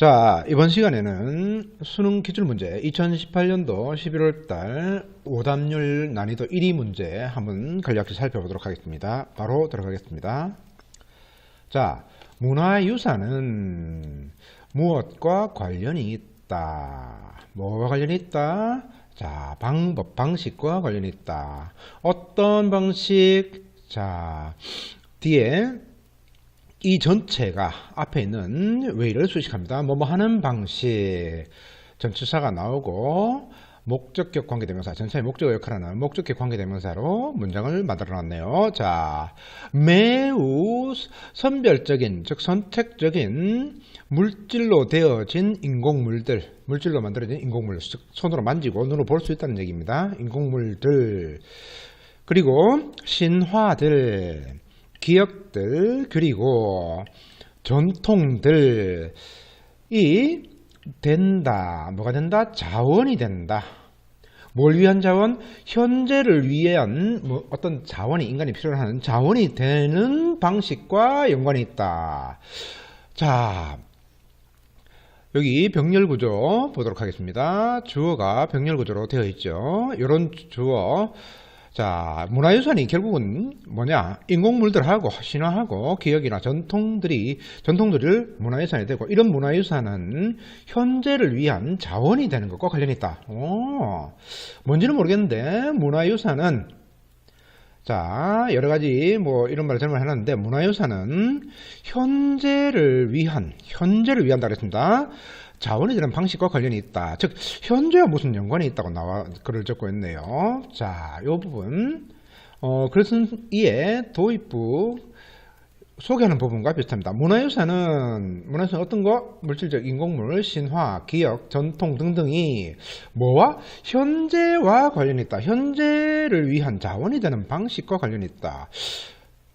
자, 이번 시간에는 수능 기출문제 2018년도 11월달 오답률 난이도 1위 문제 한번 간략히 살펴보도록 하겠습니다. 바로 들어가겠습니다. 자, 문화유산은 무엇과 관련이 있다? 뭐와 관련이 있다? 자, 방법, 방식과 관련이 있다. 어떤 방식? 자, 뒤에 이 전체가 앞에 있는 way를 수식합니다. 뭐뭐 하는 방식, 전치사가 나오고 목적격 관계대명사, 전체의 목적어 역할하는 목적격 관계대명사로 문장을 만들어 놨네요. 자, 매우 선별적인, 즉 선택적인 물질로 되어진 인공물들, 물질로 만들어진 인공물, 즉 손으로 만지고 눈으로 볼 수 있다는 얘기입니다. 인공물들, 그리고 신화들, 기억들, 그리고 전통들이 된다. 뭐가 된다? 자원이 된다. 뭘 위한 자원? 현재를 위한 어떤 자원이, 인간이 필요로 하는 자원이 되는 방식과 연관이 있다. 자, 여기 병렬구조 보도록 하겠습니다. 주어가 병렬구조로 되어 있죠. 이런 주어. 자, 문화유산이 결국은 뭐냐? 인공물들하고 신화하고 기억이나 전통들을 문화유산이 되고, 이런 문화유산은 현재를 위한 자원이 되는 것과 관련이 있다. 뭔지는 모르겠는데, 문화유산은, 자, 여러가지 이런 말을 설명을 해놨는데, 문화유산은 현재를 위한다 그랬습니다. 자원이 되는 방식과 관련이 있다. 즉, 현재와 무슨 연관이 있다고 글을 적고 있네요. 자, 이 부분. 그래서 이에 도입부 소개하는 부분과 비슷합니다. 문화유산은 어떤 거? 물질적 인공물, 신화, 기억, 전통 등등이 뭐와? 현재와 관련이 있다. 현재를 위한 자원이 되는 방식과 관련이 있다.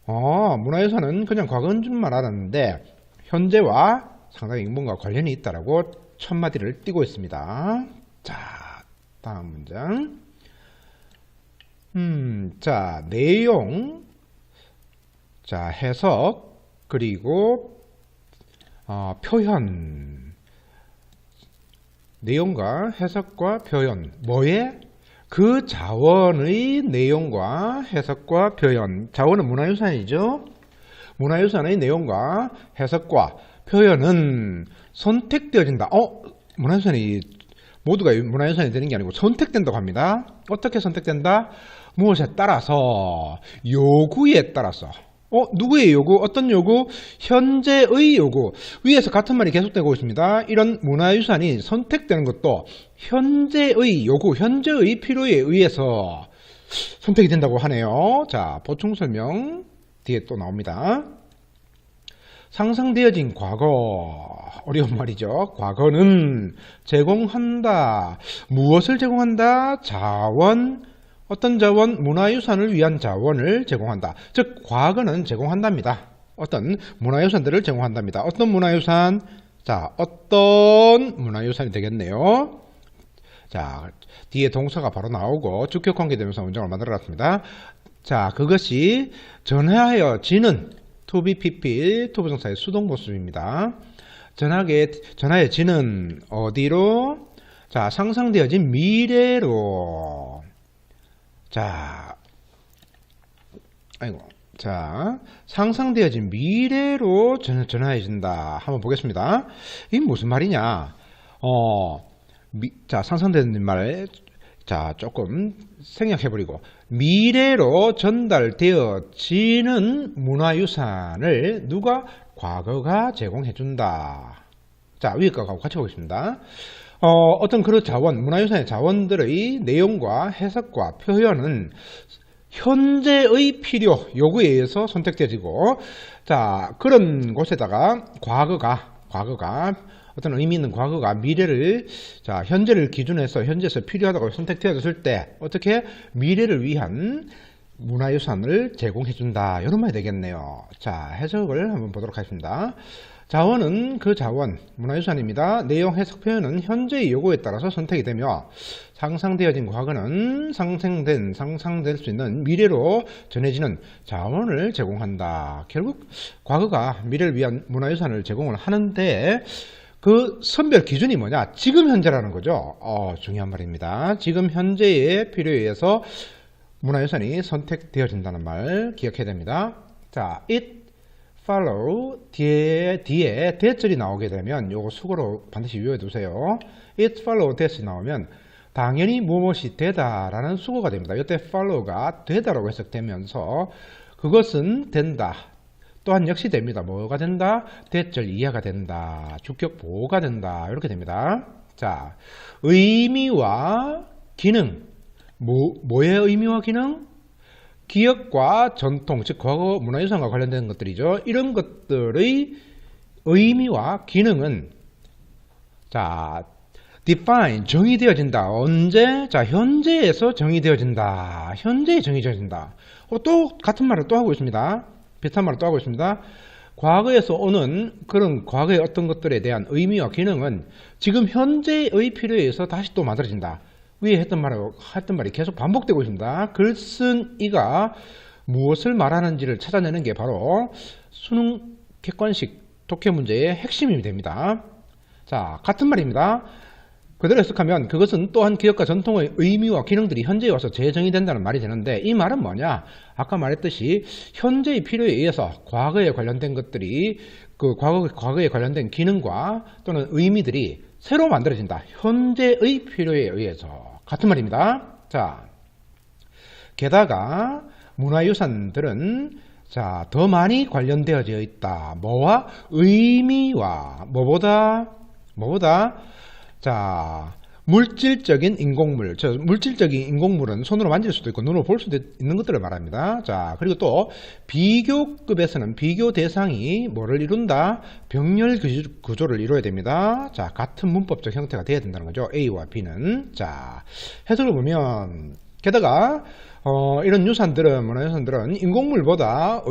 문화유산은 그냥 과거인 줄만 알았는데, 현재와 상당히 인문과 관련이 있다라고 첫마디를 띄고 있습니다. 자, 다음 문장. 자, 내용, 자, 해석, 그리고 표현. 내용과 해석과 표현. 뭐에? 그 자원의 내용과 해석과 표현. 자원은 문화유산이죠. 문화유산의 내용과 해석과 표현은 선택되어진다. 문화유산이 모두가 문화유산이 되는 게 아니고 선택된다고 합니다. 어떻게 선택된다? 무엇에 따라서? 요구에 따라서. 누구의 요구? 어떤 요구? 현재의 요구. 위에서 같은 말이 계속되고 있습니다. 이런 문화유산이 선택되는 것도 현재의 요구, 현재의 필요에 의해서 선택이 된다고 하네요. 자, 보충 설명 뒤에 또 나옵니다. 상상되어진 과거, 어려운 말이죠. 과거는 제공한다. 무엇을 제공한다? 자원, 어떤 자원? 문화유산을 위한 자원을 제공한다. 즉, 과거는 제공한답니다. 어떤 문화유산들을 제공한답니다. 어떤 문화유산? 자, 어떤 문화유산이 되겠네요. 자, 뒤에 동사가 바로 나오고 주격관계대명사 문장을 만들어놨습니다. 자, 그것이 전하여지는 to be pp, 투부정사의 수동모습입니다. 전하여지는 어디로? 자, 상상되어진 미래로. 자, 상상되어진 미래로 전하여진다. 한번 보겠습니다. 이게 무슨 말이냐? 자, 상상되는 말, 자, 조금 생략해버리고, 미래로 전달되어지는 문화유산을 누가? 과거가 제공해준다. 자, 위에 거하고 같이 보겠습니다. 어떤 그런 자원, 문화유산의 자원들의 내용과 해석과 표현은 현재의 필요, 요구에 의해서 선택되어지고, 자, 그런 곳에다가 과거가 어떤 의미 있는 과거가 미래를, 자, 현재를 기준해서 현재에서 필요하다고 선택되어졌을 때 어떻게? 미래를 위한 문화유산을 제공해준다. 이런 말이 되겠네요. 자, 해석을 한번 보도록 하겠습니다. 자원은 그 자원, 문화유산입니다. 내용, 해석, 표현은 현재의 요구에 따라서 선택이 되며, 상상되어진 과거는 상상될 수 있는 미래로 전해지는 자원을 제공한다. 결국 과거가 미래를 위한 문화유산을 제공을 하는데, 그 선별 기준이 뭐냐? 지금 현재라는 거죠. 중요한 말입니다. 지금 현재의 필요에 의해서 문화유산이 선택되어진다는 말 기억해야 됩니다. 자, it follow 뒤에 대절이 나오게 되면 요거 수고로 반드시 유효해 두세요. it follow that이 나오면 당연히 무엇이 되다라는 수고가 됩니다. 이때 follow가 되다라고 해석되면서 그것은 된다. 또한 역시 됩니다. 뭐가 된다? 대절 이하가 된다. 주격 보호가 된다. 이렇게 됩니다. 자, 의미와 기능. 뭐의 의미와 기능? 기억과 전통, 즉 과거 문화유산과 관련된 것들이죠. 이런 것들의 의미와 기능은 자, define, 정의되어진다. 언제? 자, 현재에서 정의되어진다. 현재에 정의되어진다. 또 같은 말을 또 하고 있습니다. 비슷한 말을 또 하고 있습니다. 과거에서 오는 그런 과거의 어떤 것들에 대한 의미와 기능은 지금 현재의 필요에 의해서 다시 또 만들어진다. 위에 했던 말이 계속 반복되고 있습니다. 글 쓴 이가 무엇을 말하는지를 찾아내는 게 바로 수능 객관식 독해 문제의 핵심이 됩니다. 자, 같은 말입니다. 그대로 해석하면 그것은 또한 기억과 전통의 의미와 기능들이 현재에 와서 재정의된다는 말이 되는데 이 말은 뭐냐? 아까 말했듯이 현재의 필요에 의해서 과거에 관련된 것들이 그 과거에 관련된 기능과 또는 의미들이 새로 만들어진다. 현재의 필요에 의해서. 같은 말입니다. 자, 게다가 문화유산들은 자, 더 많이 관련되어져 있다. 뭐와? 의미와 뭐보다? 자, 물질적인 인공물. 물질적인 인공물은 손으로 만질 수도 있고 눈으로 볼 수도 있는 것들을 말합니다. 자, 그리고 또 비교급에서는 비교 대상이 뭐를 이룬다? 병렬 구조를 이루어야 됩니다. 자, 같은 문법적 형태가 되어야 된다는 거죠. A와 B는. 자, 해석을 보면 게다가 이런 문화유산들은 인공물보다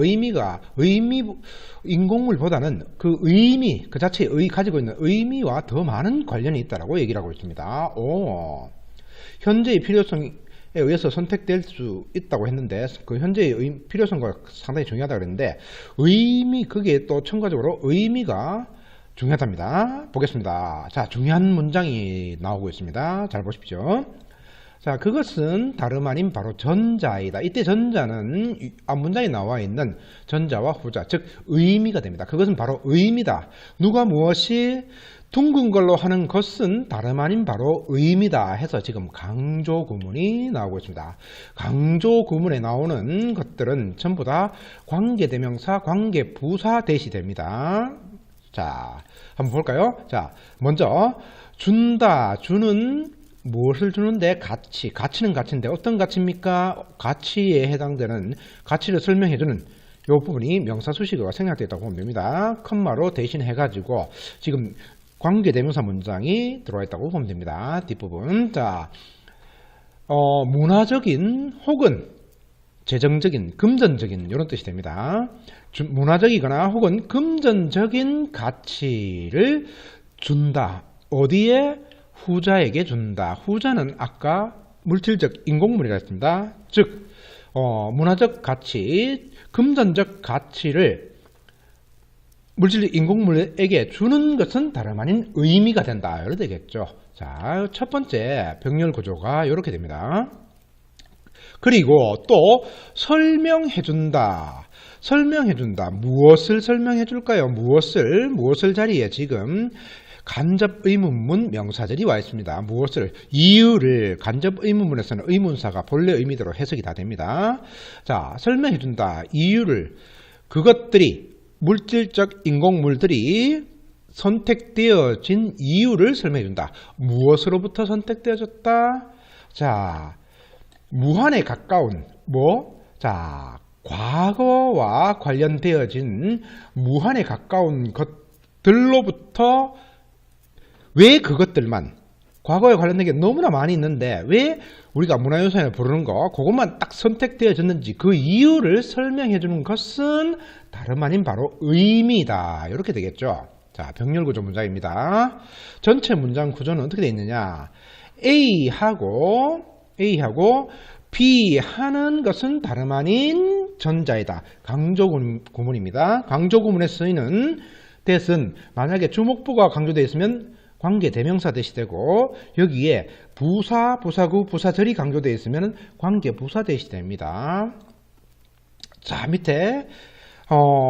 인공물보다는 그 의미, 그 자체의 가지고 있는 의미와 더 많은 관련이 있다라고 얘기를 하고 있습니다. 현재의 필요성에 의해서 선택될 수 있다고 했는데, 그 현재의 필요성과 상당히 중요하다고 그랬는데, 그게 또 첨가적으로 의미가 중요하답니다. 보겠습니다. 자, 중요한 문장이 나오고 있습니다. 잘 보십시오. 자, 그것은 다름 아닌 바로 전자이다. 이때 전자는 앞문장에 나와 있는 전자와 후자, 즉 의미가 됩니다. 그것은 바로 의미다. 누가 무엇이 둥근 걸로 하는 것은 다름 아닌 바로 의미다 해서 지금 강조 구문이 나오고 있습니다. 강조 구문에 나오는 것들은 전부 다 관계대명사, 관계부사 대시 됩니다. 자, 한번 볼까요? 자, 먼저 준다, 주는 무엇을 주는데? 가치. 가치는 가치인데 어떤 가치입니까? 가치에 해당되는 가치를 설명해주는 이 부분이 명사 수식어가 생략되어 있다고 보면 됩니다. 컴마로 대신해가지고 지금 관계대명사 문장이 들어와 있다고 보면 됩니다. 뒷부분. 자, 문화적인 혹은 재정적인, 금전적인 이런 뜻이 됩니다. 문화적이거나 혹은 금전적인 가치를 준다. 어디에? 후자에게 준다. 후자는 아까 물질적 인공물이라 했습니다. 즉 문화적 가치, 금전적 가치를 물질적 인공물에게 주는 것은 다름 아닌 의미가 된다. 이렇게 되겠죠. 자, 첫 번째 병렬 구조가 이렇게 됩니다. 그리고 또 설명해준다. 설명해준다. 무엇을 설명해줄까요? 무엇을 자리에 지금 간접 의문문 명사절이 와 있습니다. 무엇을? 이유를 간접 의문문에서는 의문사가 본래 의미대로 해석이 다 됩니다. 자, 설명해준다. 이유를 그것들이 물질적 인공물들이 선택되어진 이유를 설명해준다. 무엇으로부터 선택되어졌다? 자, 무한에 가까운 자, 과거와 관련되어진 무한에 가까운 것들로부터 왜 그것들만 과거에 관련된 게 너무나 많이 있는데 왜 우리가 문화유산을 부르는 거 그것만 딱 선택되어졌는지 그 이유를 설명해 주는 것은 다름 아닌 바로 의미다. 이렇게 되겠죠. 자, 병렬구조 문장입니다. 전체 문장 구조는 어떻게 되어 있느냐? A하고 B 하는 것은 다름 아닌 전자이다. 강조 구문입니다. 강조 구문에 쓰이는 that은 만약에 주목부가 강조되어 있으면 관계 대명사 대시 되고 여기에 부사, 부사구, 부사절이 강조되어 있으면 관계 부사 대시 됩니다. 자, 밑에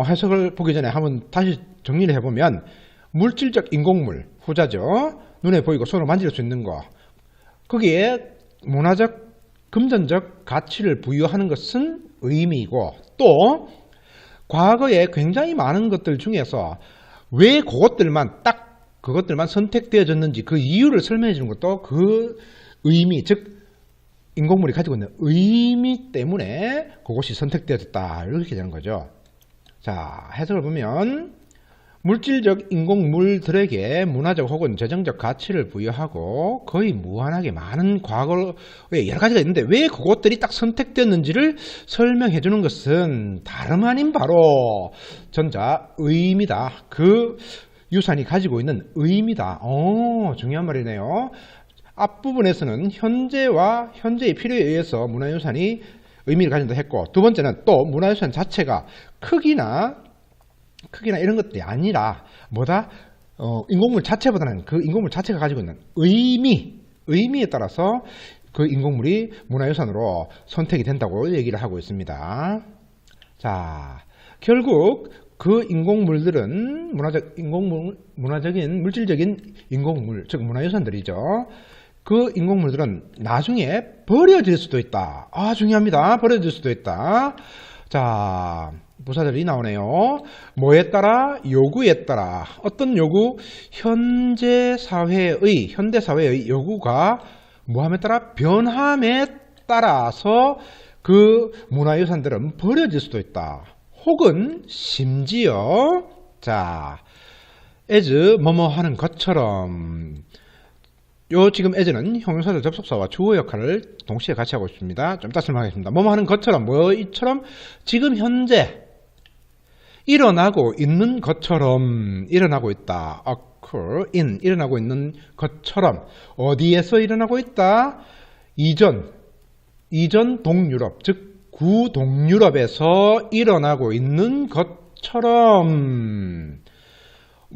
해석을 보기 전에 한번 다시 정리를 해보면 물질적 인공물, 후자죠. 눈에 보이고 손으로 만질 수 있는 거. 거기에 문화적, 금전적 가치를 부여하는 것은 의미이고 또 과거에 굉장히 많은 것들 중에서 왜 그것들만 선택되어졌는지 그 이유를 설명해 주는 것도 그 의미, 즉 인공물이 가지고 있는 의미 때문에 그것이 선택되어졌다 이렇게 되는 거죠. 자, 해석을 보면 물질적 인공물들에게 문화적 혹은 재정적 가치를 부여하고 거의 무한하게 많은 과거에 여러 가지가 있는데 왜 그것들이 딱 선택되었는지를 설명해 주는 것은 다름 아닌 바로 전자 의미다. 그 유산이 가지고 있는 의미다. 중요한 말이네요. 앞부분에서는 현재의 필요에 의해서 문화유산이 의미를 가진다 했고 두 번째는 또 문화유산 자체가 크기나 이런 것들이 아니라 뭐다? 인공물 자체보다는 그 인공물 자체가 가지고 있는 의미에 따라서 그 인공물이 문화유산으로 선택이 된다고 얘기를 하고 있습니다. 자, 결국 그 인공물들은 문화적인 물질적인 인공물, 즉 문화유산들이죠. 그 인공물들은 나중에 버려질 수도 있다. 중요합니다. 버려질 수도 있다. 자, 부사절이 나오네요. 뭐에 따라? 요구에 따라. 어떤 요구? 현대 사회의 요구가 뭐함에 따라? 변함에 따라서 그 문화유산들은 버려질 수도 있다. 혹은 심지어 자, as 뭐뭐 하는 것처럼 지금 as는 형용사절 접속사와 주어 역할을 동시에 같이 하고 있습니다. 좀 이따 설명하겠습니다. 뭐뭐 하는 것처럼 이처럼 지금 현재 일어나고 있는 것처럼 일어나고 있다. occur in 일어나고 있는 것처럼 어디에서 일어나고 있다? 이전 동유럽 즉 구동유럽에서 일어나고 있는 것처럼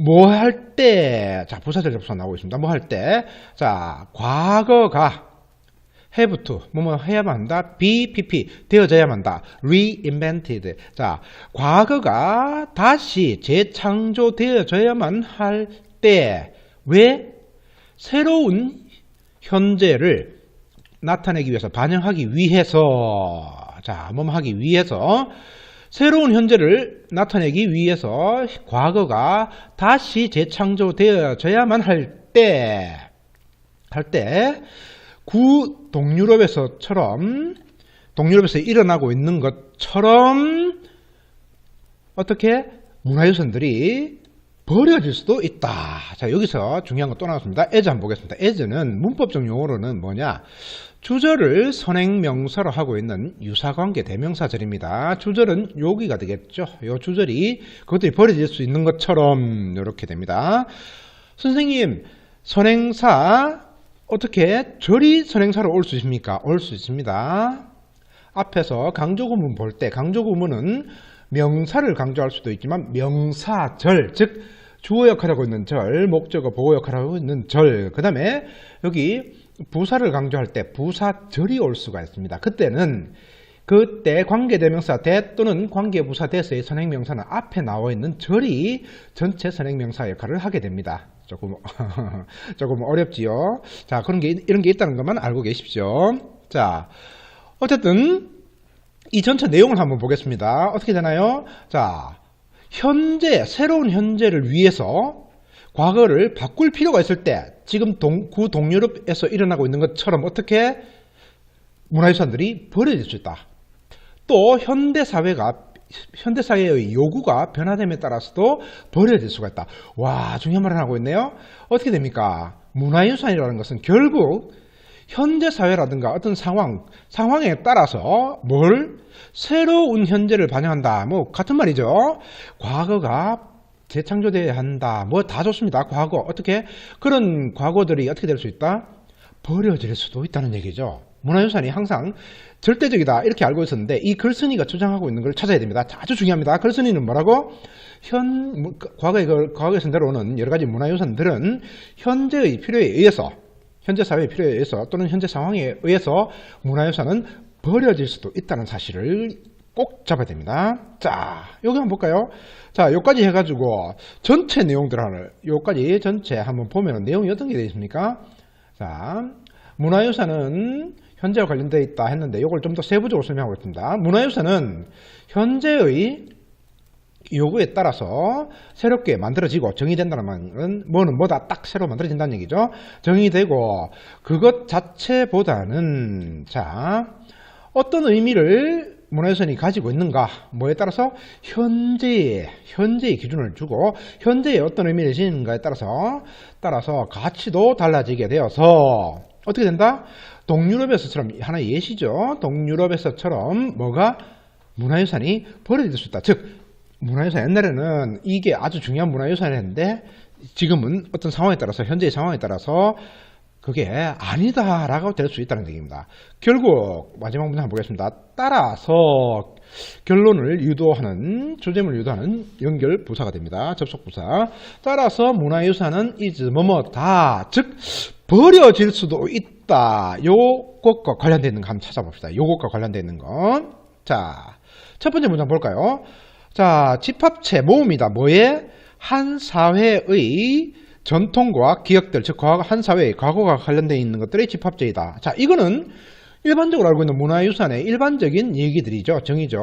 뭐 할 때, 자, 부사절 접수가 나오고 있습니다. 뭐 할 때, 자, 과거가 have to, 뭐뭐 해야만 한다. be, pp, 되어져야만 한다. reinvented. 자, 과거가 다시 재창조되어져야만 할 때, 왜? 새로운 현재를 나타내기 위해서, 반영하기 위해서, 자, 뭐뭐 하기 위해서, 새로운 현재를 나타내기 위해서 과거가 다시 재창조되어져야만 할 때 구동유럽에서 일어나고 있는 것처럼 어떻게 문화유산들이 버려질 수도 있다. 자, 여기서 중요한 거 또 나왔습니다. as 한번 보겠습니다. as는 문법적 용어로는 뭐냐? 주절을 선행명사로 하고 있는 유사관계 대명사절입니다. 주절은 여기가 되겠죠. 이 주절이 그것들이 버려질 수 있는 것처럼 이렇게 됩니다. 선생님, 선행사 어떻게 절이 선행사로 올 수 있습니까? 올 수 있습니다. 앞에서 강조구문 볼 때 강조구문은 명사를 강조할 수도 있지만 명사절, 즉 주어 역할을 하고 있는 절, 목적어 보호 역할을 하고 있는 절, 그 다음에 여기 부사를 강조할 때 부사절이 올 수가 있습니다. 그때 관계대명사 that 또는 관계부사 that의 선행명사는 앞에 나와 있는 절이 전체 선행명사 역할을 하게 됩니다. 조금 어렵지요. 자, 이런 게 있다는 것만 알고 계십시오. 자, 어쨌든 이 전체 내용을 한번 보겠습니다. 어떻게 되나요? 자, 새로운 현재를 위해서 과거를 바꿀 필요가 있을 때 지금 구동유럽에서 일어나고 있는 것처럼 어떻게 문화유산들이 버려질 수 있다. 또 현대사회의 요구가 변화됨에 따라서도 버려질 수가 있다. 와, 중요한 말을 하고 있네요. 어떻게 됩니까? 문화유산이라는 것은 결국 현대사회라든가 어떤 상황에 따라서 새로운 현재를 반영한다. 뭐 같은 말이죠. 과거가 재창조되어야 한다. 뭐 다 좋습니다. 과거 어떻게 그런 과거들이 어떻게 될 수 있다? 버려질 수도 있다는 얘기죠. 문화유산이 항상 절대적이다 이렇게 알고 있었는데 이 글쓴이가 주장하고 있는 걸 찾아야 됩니다. 아주 중요합니다. 글쓴이는 뭐라고? 과거의 선대로는 여러 가지 문화유산들은 현재의 필요에 의해서, 현재 사회의 필요에 의해서 또는 현재 상황에 의해서 문화유산은 버려질 수도 있다는 사실을 꼭 잡아야 됩니다. 자, 여기 한번 볼까요? 자, 여기까지 해가지고 전체 내용들을, 여기까지 전체 한번 보면 내용이 어떤 게 되어 있습니까? 자, 문화유산은 현재와 관련되어 있다 했는데 이걸 좀 더 세부적으로 설명하고 있습니다. 문화유산은 현재의 요구에 따라서 새롭게 만들어지고 정의된다는 말은 뭐는 뭐다 딱 새로 만들어진다는 얘기죠. 정의되고 그것 자체보다는 자 어떤 의미를 문화유산이 가지고 있는가 뭐에 따라서 현재의 기준을 주고 현재의 어떤 의미를 지니는가에 따라서 가치도 달라지게 되어서 어떻게 된다? 동유럽에서처럼 하나의 예시죠. 동유럽에서처럼 뭐가 문화유산이 버려질 수 있다. 즉 문화유산 옛날에는 이게 아주 중요한 문화유산이었는데 지금은 어떤 상황에 따라서 현재의 상황에 따라서 그게 아니다라고 될 수 있다는 얘기입니다. 결국 마지막 문제 한번 보겠습니다. 따라서 결론을 유도하는 주제문을 유도하는 연결 부사가 됩니다. 접속 부사. 따라서 문화유산은 is 뭐뭐다. 즉 버려질 수도 있다. 요것과 관련되어 있는 거 한번 찾아봅시다. 요것과 관련되어 있는 거. 자, 첫 번째 문장 볼까요? 자, 집합체 모음이다. 뭐에? 한 사회의 전통과 기억들, 즉 한 사회의 과거가 관련되어 있는 것들의 집합체이다. 자, 이거는 일반적으로 알고 있는 문화유산의 일반적인 얘기들이죠. 정의죠.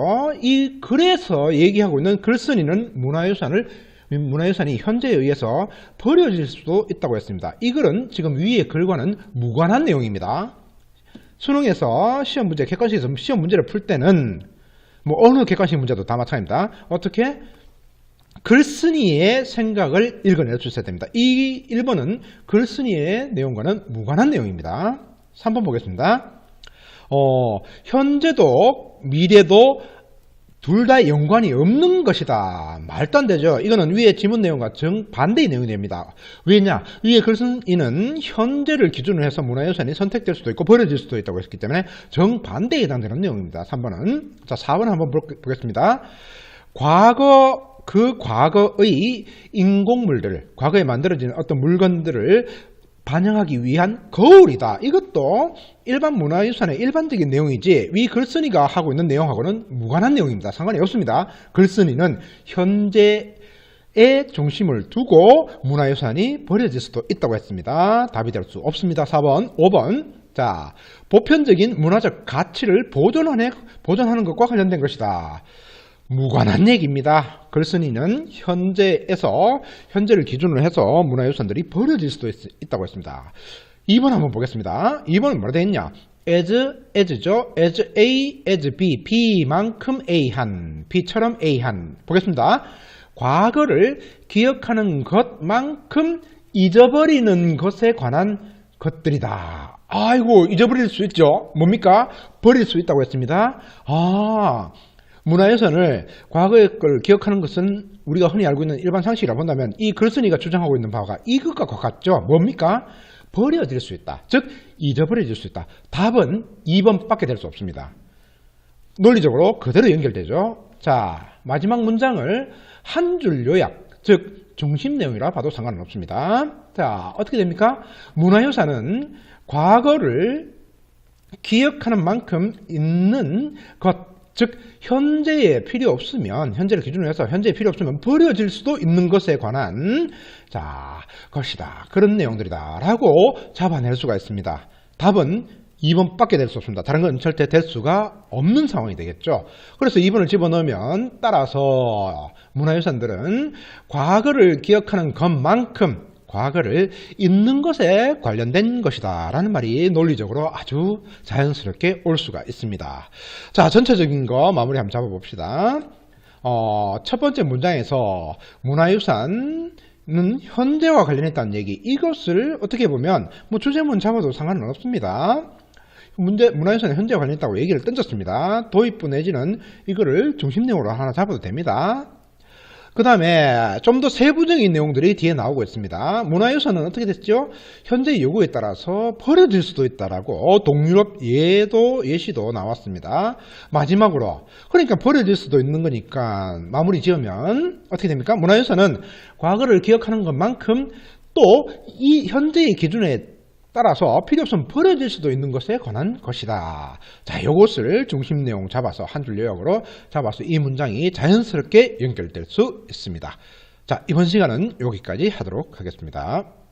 그래서 얘기하고 있는 글쓴이는 문화유산이 현재에 의해서 버려질 수도 있다고 했습니다. 이 글은 지금 위의 글과는 무관한 내용입니다. 수능에서 시험 문제, 객관식에서 시험 문제를 풀 때는 뭐 어느 객관식 문제도 다 마찬가지입니다. 어떻게? 글쓴이의 생각을 읽어내 주셔야 됩니다. 이 1번은 글쓴이의 내용과는 무관한 내용입니다. 3번 보겠습니다. 현재도 미래도 둘 다 연관이 없는 것이다. 말도 안 되죠. 이거는 위의 지문 내용과 정반대의 내용이 됩니다. 왜냐? 위의 글쓴이는 현재를 기준으로 해서 문화유산이 선택될 수도 있고 버려질 수도 있다고 했기 때문에 정반대에 해당되는 내용입니다. 3번은. 자, 4번 한번 보겠습니다. 과거의 인공물들을, 과거에 만들어진 어떤 물건들을 반영하기 위한 거울이다. 이것도 일반 문화유산의 일반적인 내용이지 위 글쓴이가 하고 있는 내용하고는 무관한 내용입니다. 상관이 없습니다. 글쓴이는 현재의 중심을 두고 문화유산이 버려질 수도 있다고 했습니다. 답이 될 수 없습니다. 4번, 5번. 자, 보편적인 문화적 가치를 보존하는 것과 관련된 것이다. 무관한 얘기입니다. 글쓴이는 현재를 기준으로 해서 문화유산들이 버려질 수도 있다고 했습니다. 2번 한번 보겠습니다. 2번은 뭐라 되어 있냐? as죠. as A, as B. B만큼 A한. B처럼 A한. 보겠습니다. 과거를 기억하는 것만큼 잊어버리는 것에 관한 것들이다. 아이고, 잊어버릴 수 있죠. 뭡니까? 버릴 수 있다고 했습니다. 문화유산을 과거의 걸 기억하는 것은 우리가 흔히 알고 있는 일반 상식이라 본다면 이 글쓴이가 주장하고 있는 바가 이것과 같죠. 뭡니까? 버려질 수 있다. 즉 잊어버려질 수 있다. 답은 2번밖에 될 수 없습니다. 논리적으로 그대로 연결되죠. 자, 마지막 문장을 한 줄 요약, 즉 중심 내용이라 봐도 상관은 없습니다. 자, 어떻게 됩니까? 문화유산은 과거를 기억하는 만큼 있는 것, 즉 현재에 필요 없으면, 현재를 기준으로 해서 현재에 필요 없으면 버려질 수도 있는 것에 관한 것이다. 그런 내용들이다 라고 잡아낼 수가 있습니다. 답은 2번밖에 될 수 없습니다. 다른 건 절대 될 수가 없는 상황이 되겠죠. 그래서 2번을 집어넣으면 따라서 문화유산들은 과거를 기억하는 것만큼 과거를 잊는 것에 관련된 것이다 라는 말이 논리적으로 아주 자연스럽게 올 수가 있습니다. 자, 전체적인 거 마무리 한번 잡아봅시다. 첫 번째 문장에서 문화유산은 현재와 관련했다는 얘기, 이것을 어떻게 보면 뭐 주제문 잡아도 상관은 없습니다. 문화유산은 현재와 관련했다고 얘기를 던졌습니다. 도입부 내지는 이거를 중심 내용으로 하나 잡아도 됩니다. 그 다음에 좀 더 세부적인 내용들이 뒤에 나오고 있습니다. 문화유산은 어떻게 됐죠? 현재 요구에 따라서 버려질 수도 있다라고 동유럽 예시도 나왔습니다. 마지막으로 그러니까 버려질 수도 있는 거니까 마무리 지으면 어떻게 됩니까? 문화유산은 과거를 기억하는 것만큼 또 이 현재의 기준에 따라서 필요 없으면 버려질 수도 있는 것에 관한 것이다. 자, 이것을 중심 내용 잡아서 한 줄 요약으로 잡아서 이 문장이 자연스럽게 연결될 수 있습니다. 자, 이번 시간은 여기까지 하도록 하겠습니다.